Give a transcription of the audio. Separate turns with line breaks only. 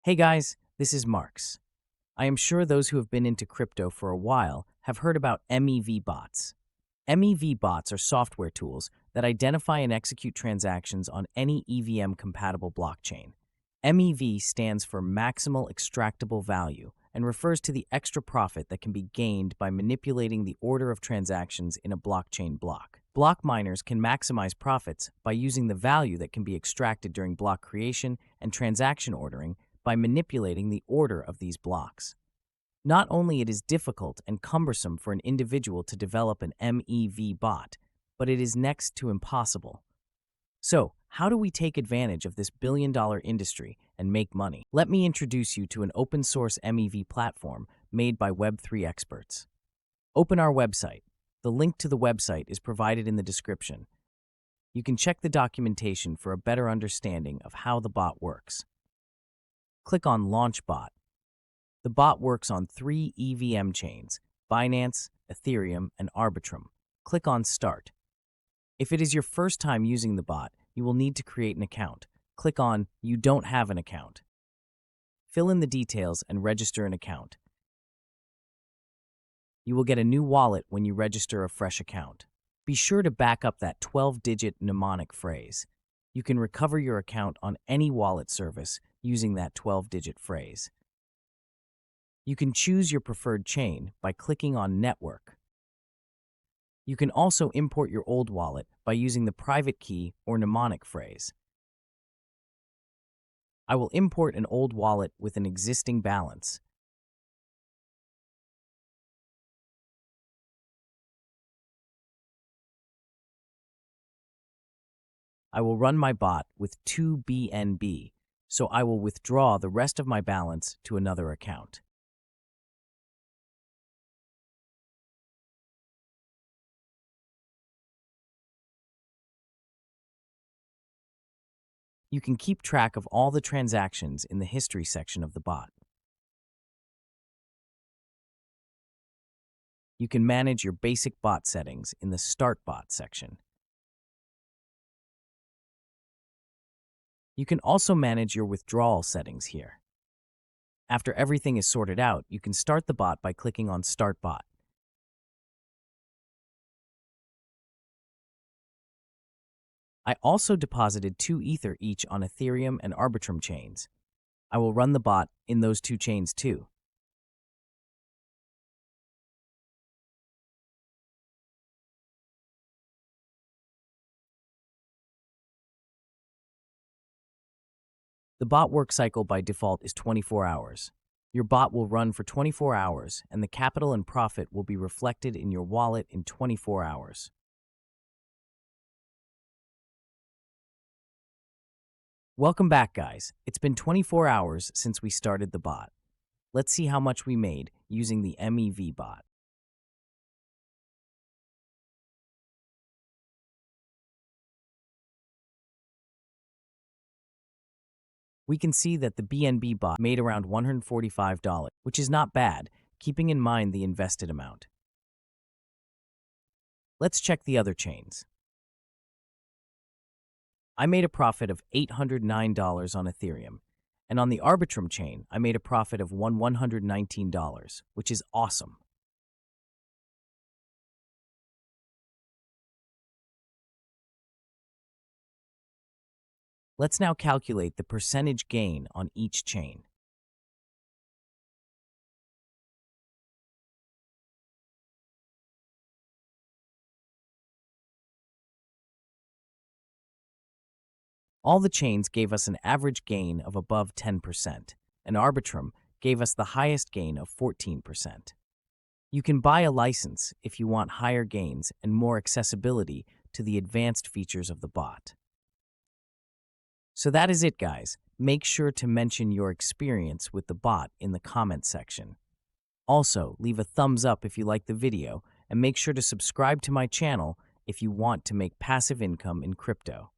Hey guys, this is Marks. I am sure those who have been into crypto for a while have heard about MEV bots. MEV bots are software tools that identify and execute transactions on any EVM-compatible blockchain. MEV stands for Maximal Extractable Value and refers to the extra profit that can be gained by manipulating the order of transactions in a blockchain block. Block miners can maximize profits by using the value that can be extracted during block creation and transaction ordering by manipulating the order of these blocks. Not only it is difficult and cumbersome for an individual to develop an MEV bot, but it is next to impossible. So, how do we take advantage of this billion-dollar industry and make money? Let me introduce you to an open-source MEV platform made by Web3 experts. Open our website. The link to the website is provided in the description. You can check the documentation for a better understanding of how the bot works. Click on Launch Bot. The bot works on 3 EVM chains, Binance, Ethereum, and Arbitrage. Click on Start. If it is your first time using the bot, you will need to create an account. Click on You don't have an account. Fill in the details and register an account. You will get a new wallet when you register a fresh account. Be sure to back up that 12-digit mnemonic phrase. You can recover your account on any wallet service using that 12-digit phrase. You can choose your preferred chain by clicking on Network. You can also import your old wallet by using the private key or mnemonic phrase. I will import an old wallet with an existing balance. I will run my bot with 2 BNB, so I will withdraw the rest of my balance to another account. You can keep track of all the transactions in the history section of the bot. You can manage your basic bot settings in the Start Bot section. You can also manage your withdrawal settings here. After everything is sorted out, you can start the bot by clicking on Start Bot. I also deposited 2 Ether each on Ethereum and Arbitrage chains. I will run the bot in those 2 chains too. The bot work cycle by default is 24 hours. Your bot will run for 24 hours, and the capital and profit will be reflected in your wallet in 24 hours. Welcome back, guys. It's been 24 hours since we started the bot. Let's see how much we made using the MEV bot. We can see that the BNB bot made around $145, which is not bad, keeping in mind the invested amount. Let's check the other chains. I made a profit of $809 on Ethereum, and on the Arbitrage chain, I made a profit of $119, which is awesome. Let's now calculate the percentage gain on each chain. All the chains gave us an average gain of above 10%, and Arbitrage gave us the highest gain of 14%. You can buy a license if you want higher gains and more accessibility to the advanced features of the bot. So that is it, guys. Make sure to mention your experience with the bot in the comment section. Also, leave a thumbs up if you like the video, and make sure to subscribe to my channel if you want to make passive income in crypto.